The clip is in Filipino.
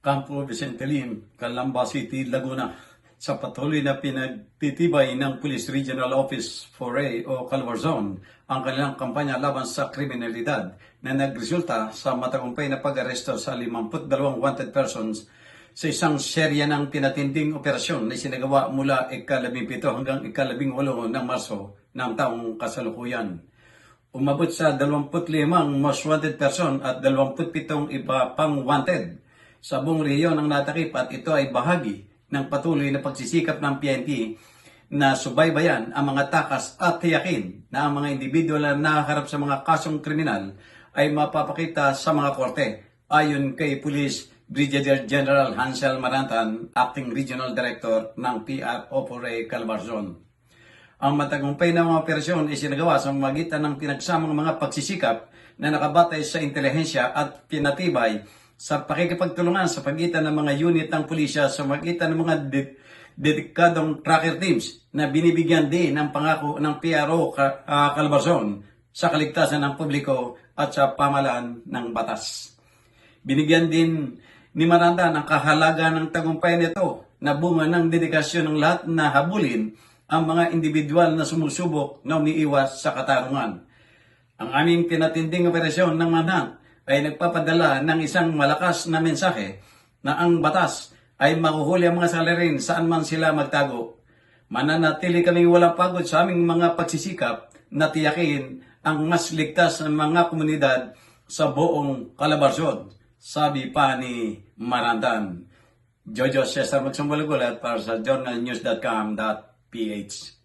Campo Vicente Lim, Calamba City, Laguna. Sa patuloy na pinagtitibay ng Police Regional Office 4A o Calabarzon ang kanilang kampanya laban sa kriminalidad na nagresulta sa matagumpay na pag-aresto sa 52 wanted persons sa isang serya ng pinatinding operasyon na isinagawa mula ika-17 hanggang ika-18 ng Marso ng taong kasalukuyan. Umabot sa 25 most wanted person at 27 iba pang wanted sa buong rehiyon ang natakip at ito ay bahagi ng patuloy na pagsisikap ng PNP na subaybayan ang mga takas at tiyakin na ang mga individual na nakaharap sa mga kasong kriminal ay mapapakita sa mga korte ayon kay Police Brigadier General Hansel Marantan, Acting Regional Director ng PRO4A Calabarzon. Ang matagumpay na mga operasyon ay sinagawa sa magitan ng pinagsamang mga pagsisikap na nakabatay sa intelihensya at pinatibay sa pakikipagtulungan sa pagitan ng mga unit ng pulisya sa pagitan ng mga dedikadong tracker teams na binibigyan din ng pangako ng PRO Calabarzon sa kaligtasan ng publiko at sa pamahalaan ng batas. Binigyan din ni Maranda ng kahalaga ng tagumpay nito na bunga ng dedikasyon ng lahat na habulin ang mga individual na sumusubok na umiiwas sa katarungan. Ang aming pinatinding operasyon ng manang ay nagpapadala ng isang malakas na mensahe na ang batas ay makuhuli ang mga salarin saan man sila magtago. Mananatili kaming walang pagod sa aming mga pagsisikap na tiyakin ang mas ligtas ng mga komunidad sa buong Calabarzon, sabi pa ni Marandan. Jojo Cesar Magsumbaligulat para sa journalnews.com.ph.